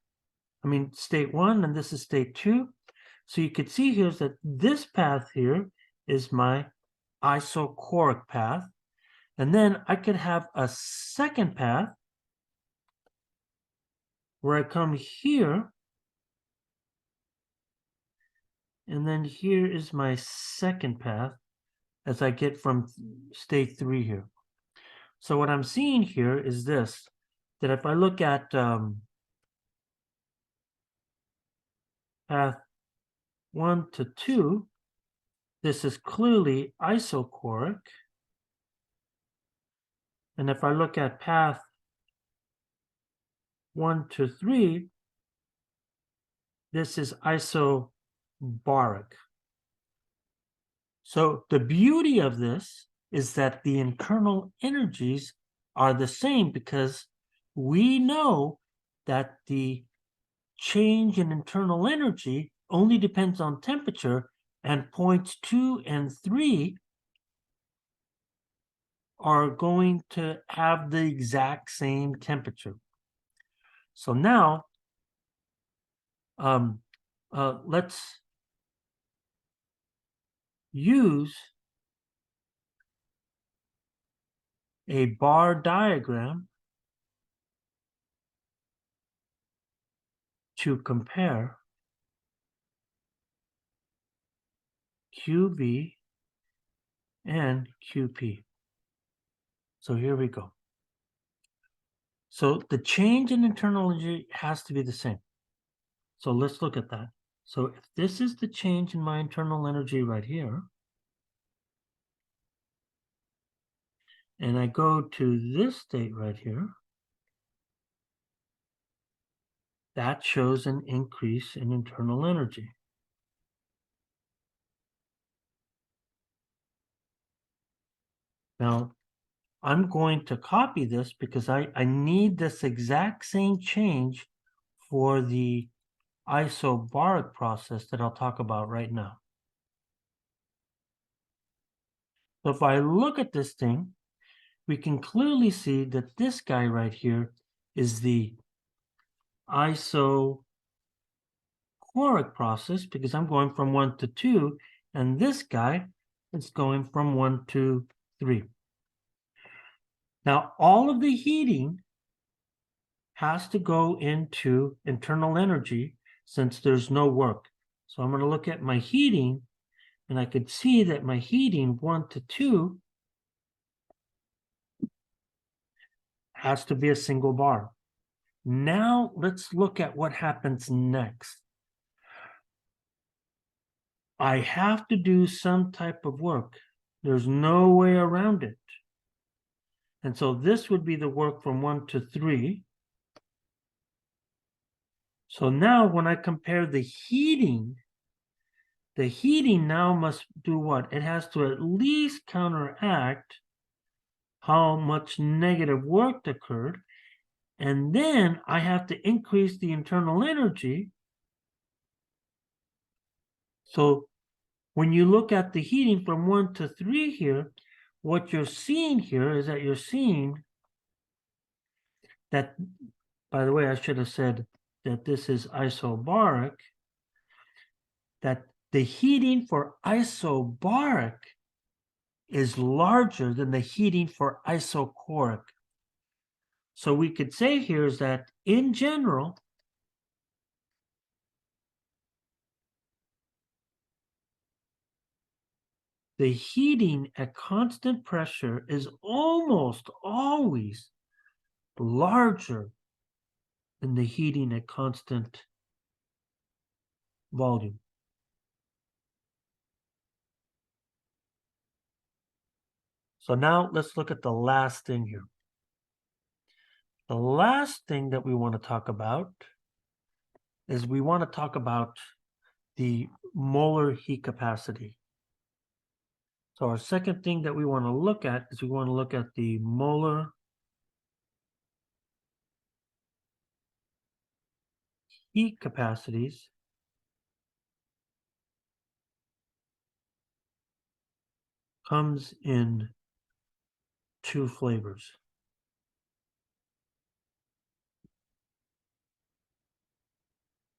state 1, and this is state 2. So you could see here that this path here is my isochoric path. And then I could have a second path where I come here. And then here is my second path as I get from state 3 here. So what I'm seeing here is this, that if I look at path 1 to 2, this is clearly isochoric. And if I look at path 1 to 3, this is isobaric. So the beauty of this is that the internal energies are the same because we know that the change in internal energy only depends on temperature, and points 2 and 3 are going to have the exact same temperature. So now let's use a bar diagram to compare QV and QP. So here we go. So the change in internal energy has to be the same. So let's look at that. So if this is the change in my internal energy right here, and I go to this state right here, that shows an increase in internal energy. Now, I'm going to copy this because I need this exact same change for the isobaric process that I'll talk about right now. So if I look at this thing, we can clearly see that this guy right here is the isochoric process because I'm going from 1 to 2, and this guy is going from 1 to 3. Now, all of the heating has to go into internal energy since there's no work. So I'm going to look at my heating, and I could see that my heating 1 to 2 has to be a single bar. Now let's look at what happens next. I have to do some type of work. There's no way around it. And so this would be the work from 1 to 3. So now when I compare the heating the heating now must do what? It has to at least counteract how much negative work occurred. And then I have to increase the internal energy. So when you look at the heating from 1 to 3 here, what you're seeing here is that you're seeing that, by the way, I should have said that this is isobaric, that the heating for isobaric is larger than the heating for isochoric. So we could say here is that in general, the heating at constant pressure is almost always larger than the heating at constant volume. So now let's look at the last thing here. The last thing that we want to talk about is we want to talk about the molar heat capacity. So our second thing that we want to look at is we want to look at the molar heat capacities comes in two flavors.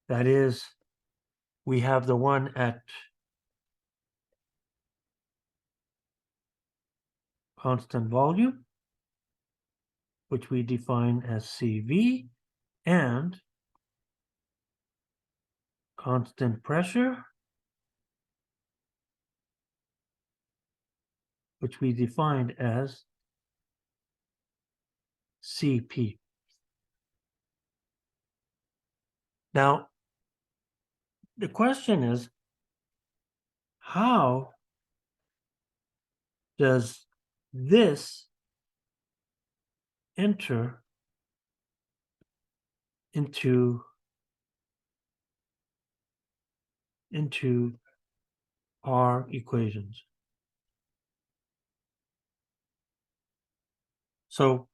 That is, we have the one at constant volume, which we define as CV, and constant pressure, which we defined as CP. Now, the question is, how does this enter into our equations? So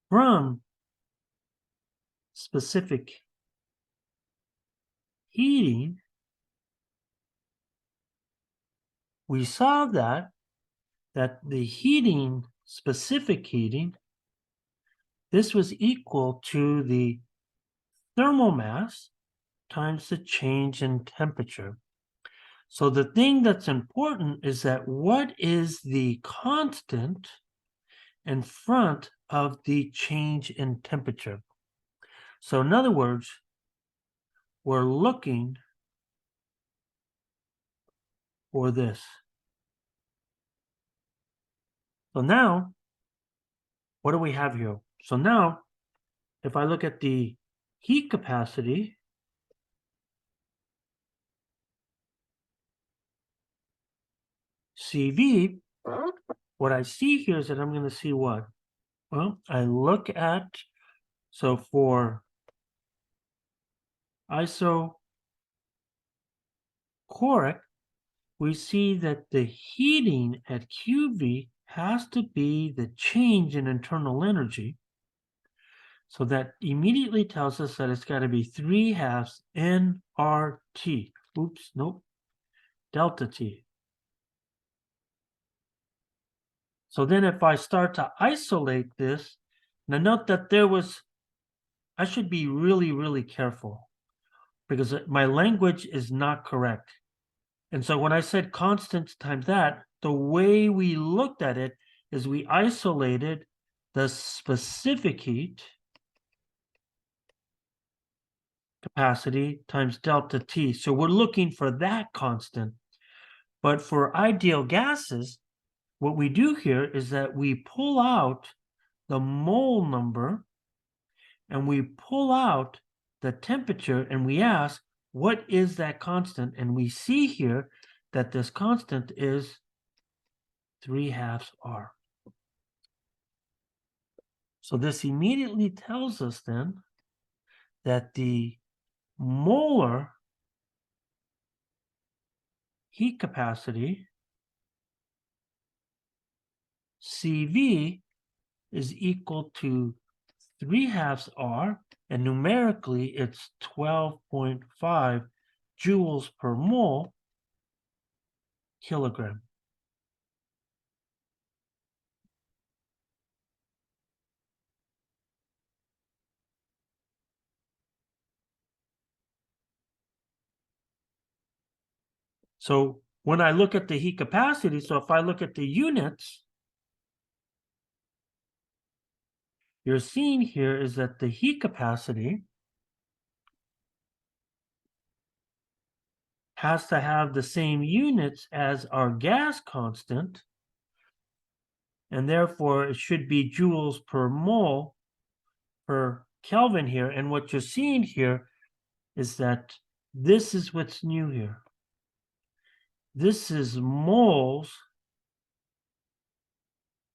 from specific heating, we saw that the heating, specific heating, this was equal to the thermal mass times the change in temperature. So the thing that's important is that what is the constant in front of the change in temperature? So in other words, we're looking for this. So now, what do we have here? So now, if I look at the heat capacity, CV, what I see here is that I'm going to see what? Well, I look at, so for isochoric, we see that the heating at QV has to be the change in internal energy. So that immediately tells us that it's got to be 3/2 nRT. Oops, nope, delta T. So then if I start to isolate this, now note that I should be really, really careful because my language is not correct. And so when I said constant times that, the way we looked at it is we isolated the specific heat capacity times delta T. So we're looking for that constant. But for ideal gases, what we do here is that we pull out the mole number and we pull out the temperature and we ask, what is that constant? And we see here that this constant is 3/2 R. So this immediately tells us then that the molar heat capacity, CV, is equal to 3/2 R, and numerically it's 12.5 joules per mole kilogram. So when I look at the heat capacity, so if I look at the units, you're seeing here is that the heat capacity has to have the same units as our gas constant, and therefore it should be joules per mole per Kelvin here. And what you're seeing here is that this is what's new here. This is moles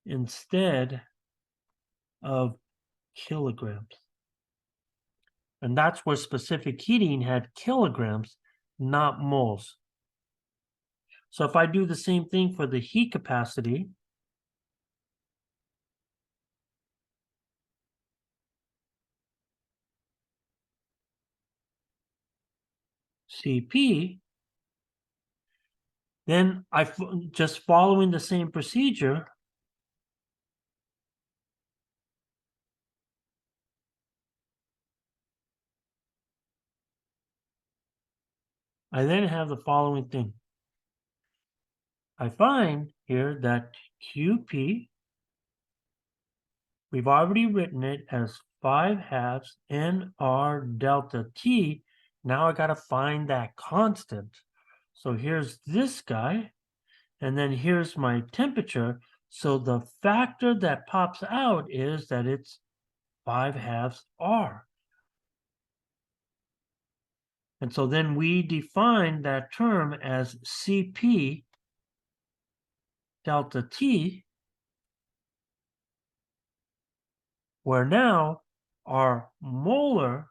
instead of kilograms. And that's where specific heating had kilograms, not moles. So if I do the same thing for the heat capacity, CP, then just following the same procedure, I then have the following thing. I find here that QP, we've already written it as 5/2 NR delta T. Now I got to find that constant. So here's this guy, and then here's my temperature. So the factor that pops out is that it's 5/2 R. And so then we define that term as CP delta T, where now our molar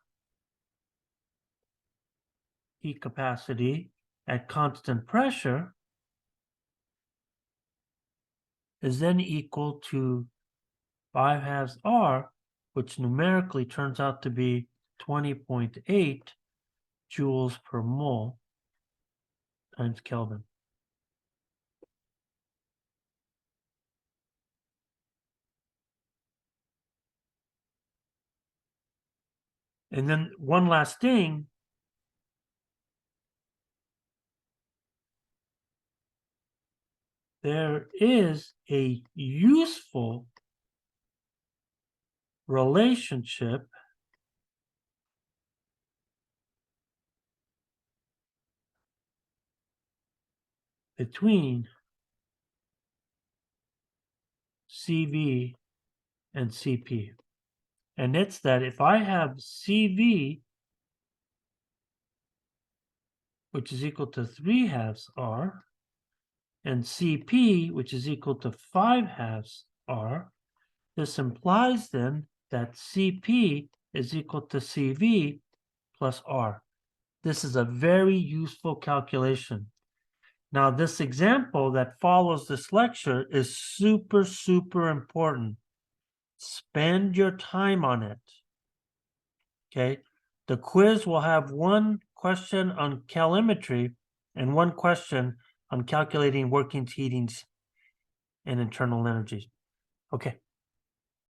heat capacity at constant pressure is then equal to 5/2 R, which numerically turns out to be 20.8 joules per mole times Kelvin. And then one last thing, there is a useful relationship between CV and CP. And it's that if I have CV, which is equal to 3/2 R, and CP, which is equal to 5/2 R, this implies then that CP is equal to CV plus R. This is a very useful calculation. Now, this example that follows this lecture is super, super important. Spend your time on it. Okay. The quiz will have one question on calorimetry and one question on calculating workings, heatings, and internal energies. Okay.